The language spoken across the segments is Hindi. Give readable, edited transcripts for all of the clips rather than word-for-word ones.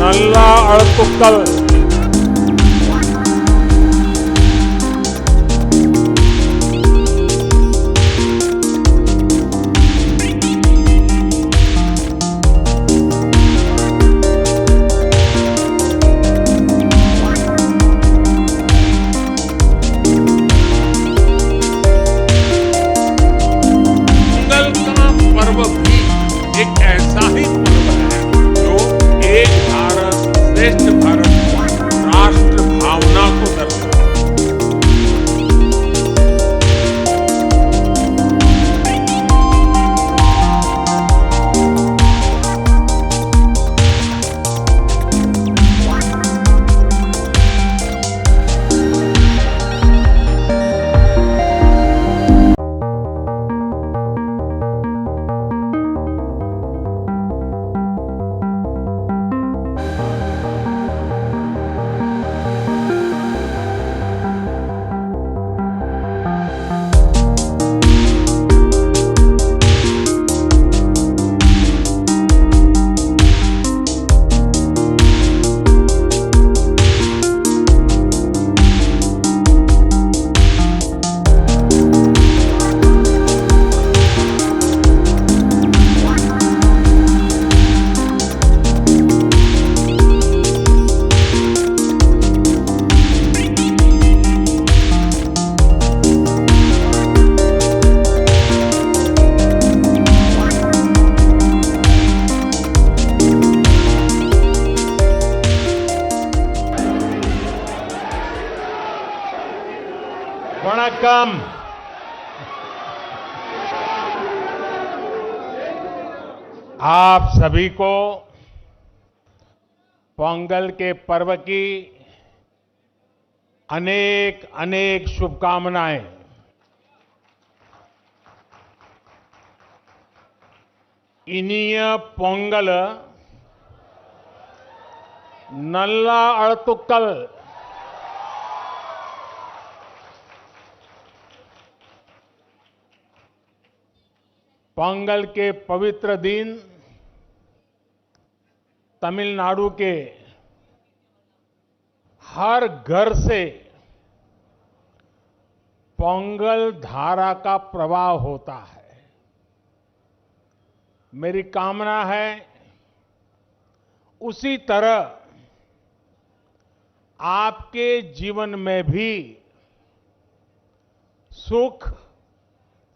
नल्ला अळतुक्कल एक ऐसा ही पर्व है जो एक भारत श्रेष्ठ भारत राष्ट्र भावना को दर्शाता है। वणक्कम। आप सभी को पोंगल के पर्व की अनेक अनेक शुभकामनाएं। इनिय पोंगल नल्ला अळतुक्कल पोंगल के पवित्र दिन तमिलनाडु के हर घर से पोंगल धारा का प्रवाह होता है। मेरी कामना है उसी तरह आपके जीवन में भी सुख,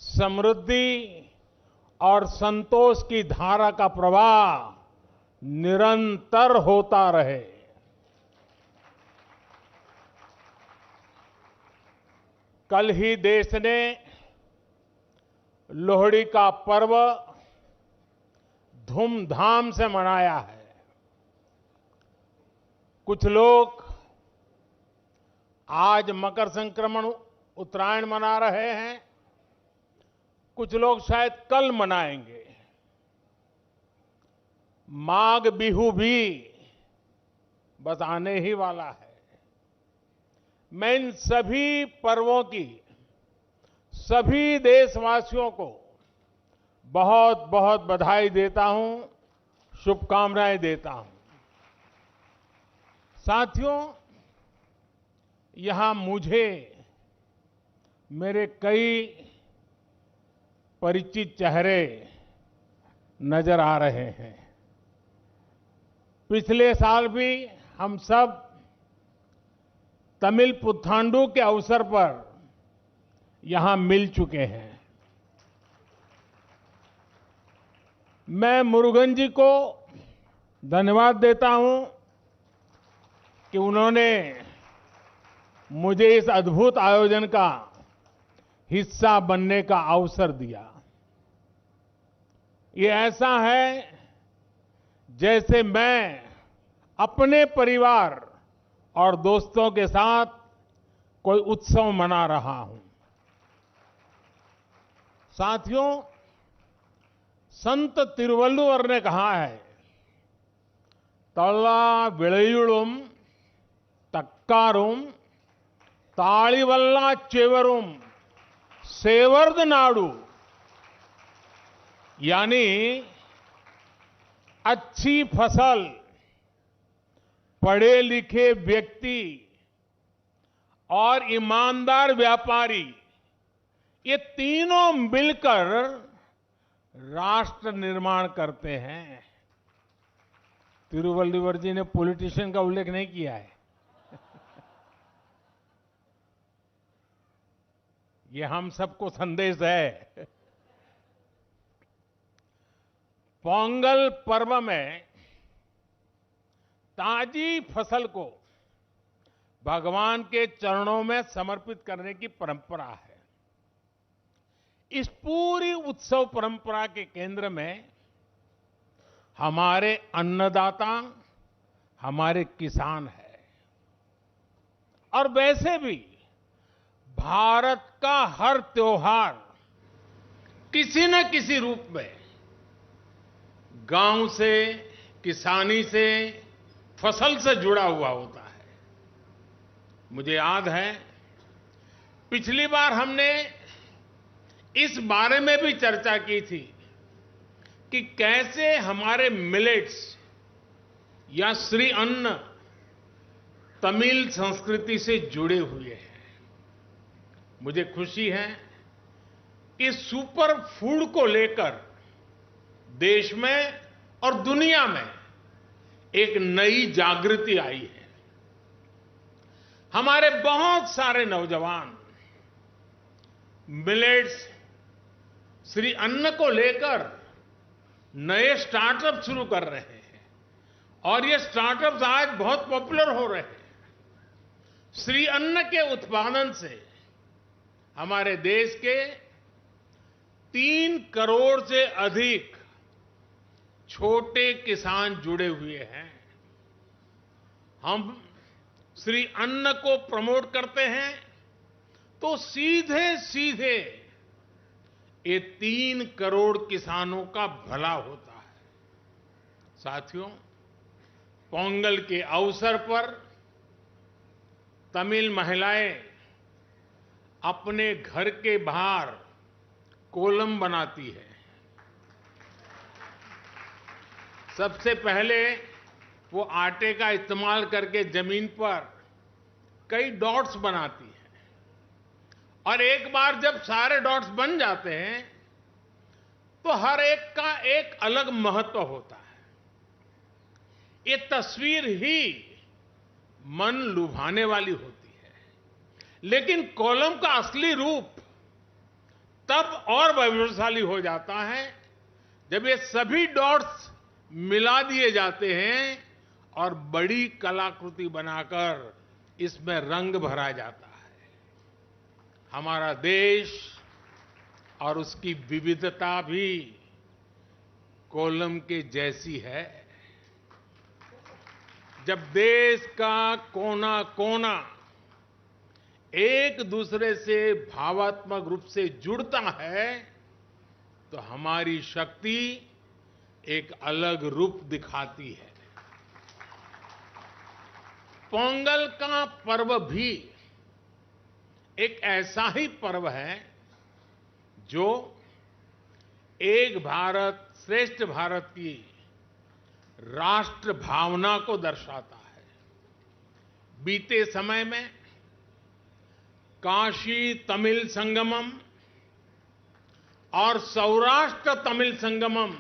समृद्धि और संतोष की धारा का प्रवाह निरंतर होता रहे। कल ही देश ने लोहड़ी का पर्व धूमधाम से मनाया है। कुछ लोग आज मकर संक्रमण उत्तरायण मना रहे हैं, कुछ लोग शायद कल मनाएंगे। माघ बिहू भी बस आने ही वाला है। मैं इन सभी पर्वों की सभी देशवासियों को बहुत बहुत बधाई देता हूं, शुभकामनाएं देता हूं। साथियों, यहां मुझे मेरे कई परिचित चेहरे नजर आ रहे हैं। पिछले साल भी हम सब तमिल पुथांडु के अवसर पर यहां मिल चुके हैं। मैं मुरुगन जी को धन्यवाद देता हूं कि उन्होंने मुझे इस अद्भुत आयोजन का हिस्सा बनने का अवसर दिया। ये ऐसा है जैसे मैं अपने परिवार और दोस्तों के साथ कोई उत्सव मना रहा हूं। साथियों, संत तिरुवल्लुवर ने कहा है, तल्ला विळयुळुम तक्कारुम ताळिवल्ला चेवरुम सेवर्द नाडु, यानी अच्छी फसल पढ़े लिखे व्यक्ति और ईमानदार व्यापारी, ये तीनों मिलकर राष्ट्र निर्माण करते हैं। तिरुवल्लुवर जी ने पॉलिटिशियन का उल्लेख नहीं किया है। ये हम सबको संदेश है। पोंगल पर्व में ताजी फसल को भगवान के चरणों में समर्पित करने की परंपरा है। इस पूरी उत्सव परंपरा के केंद्र में हमारे अन्नदाता, हमारे किसान है। और वैसे भी भारत का हर त्योहार किसी न किसी रूप में गांव से, किसानी से, फसल से जुड़ा हुआ होता है। मुझे याद है पिछली बार हमने इस बारे में भी चर्चा की थी कि कैसे हमारे मिलेट्स या श्री अन्न तमिल संस्कृति से जुड़े हुए हैं। मुझे खुशी है कि सुपर फूड को लेकर देश में और दुनिया में एक नई जागृति आई है। हमारे बहुत सारे नौजवान मिलेट्स, श्री अन्न को लेकर नए स्टार्टअप शुरू कर रहे हैं और ये स्टार्टअप्स आज बहुत पॉपुलर हो रहे हैं। श्री अन्न के उत्पादन से हमारे देश के 3 करोड़ से अधिक छोटे किसान जुड़े हुए हैं। हम श्री अन्न को प्रमोट करते हैं तो सीधे सीधे ये 3 करोड़ किसानों का भला होता है। साथियों, पोंगल के अवसर पर तमिल महिलाएं अपने घर के बाहर कोलम बनाती है। सबसे पहले वो आटे का इस्तेमाल करके जमीन पर कई डॉट्स बनाती है और एक बार जब सारे डॉट्स बन जाते हैं तो हर एक का एक अलग महत्व होता है। ये तस्वीर ही मन लुभाने वाली होती है, लेकिन कोलम का असली रूप तब और वैभवशाली हो जाता है जब ये सभी डॉट्स मिला दिए जाते हैं और बड़ी कलाकृति बनाकर इसमें रंग भरा जाता है। हमारा देश और उसकी विविधता भी कोलम के जैसी है। जब देश का कोना कोना एक दूसरे से भावात्मक रूप से जुड़ता है तो हमारी शक्ति एक अलग रूप दिखाती है। पोंगल का पर्व भी एक ऐसा ही पर्व है जो एक भारत श्रेष्ठ भारत की राष्ट्र भावना को दर्शाता है। बीते समय में काशी तमिल संगमम और सौराष्ट्र तमिल संगमम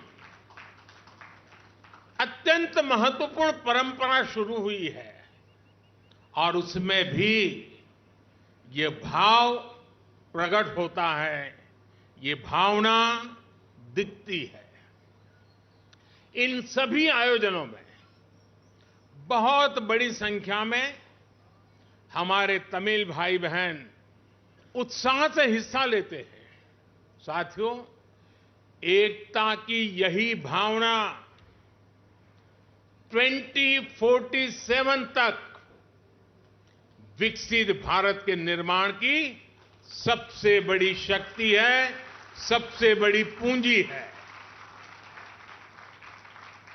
अत्यंत महत्वपूर्ण परंपरा शुरू हुई है और उसमें भी ये भाव प्रकट होता है, ये भावना दिखती है। इन सभी आयोजनों में बहुत बड़ी संख्या में हमारे तमिल भाई बहन उत्साह से हिस्सा लेते हैं। साथियों, एकता की यही भावना 2047 तक विकसित भारत के निर्माण की सबसे बड़ी शक्ति है, सबसे बड़ी पूंजी है।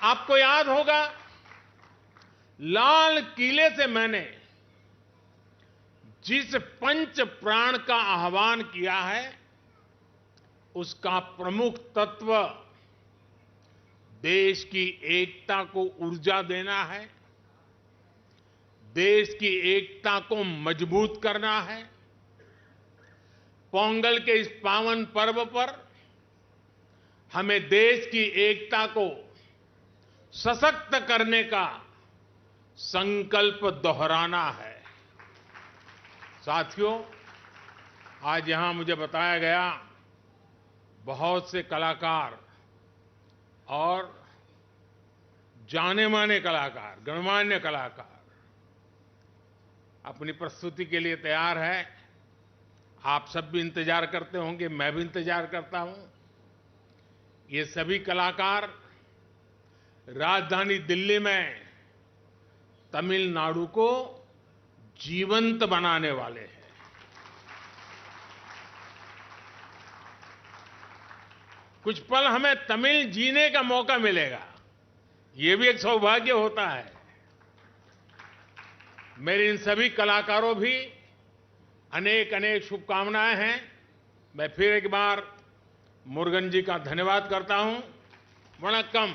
आपको याद होगा, लाल किले से मैंने जिस पंच प्राण का आह्वान किया है उसका प्रमुख तत्व देश की एकता को ऊर्जा देना है, देश की एकता को मजबूत करना है। पोंगल के इस पावन पर्व पर हमें देश की एकता को सशक्त करने का संकल्प दोहराना है। साथियों, आज यहां मुझे बताया गया बहुत से कलाकार और जाने-माने कलाकार, गणमान्य कलाकार अपनी प्रस्तुति के लिए तैयार है। आप सब भी इंतजार करते होंगे, मैं भी इंतजार करता हूं। ये सभी कलाकार राजधानी दिल्ली में तमिलनाडु को जीवंत बनाने वाले हैं। कुछ पल हमें तमिल जीने का मौका मिलेगा, ये भी एक सौभाग्य होता है। मेरे इन सभी कलाकारों भी अनेक अनेक शुभकामनाएं हैं। मैं फिर एक बार मुरुगन जी का धन्यवाद करता हूं। वणक्कम।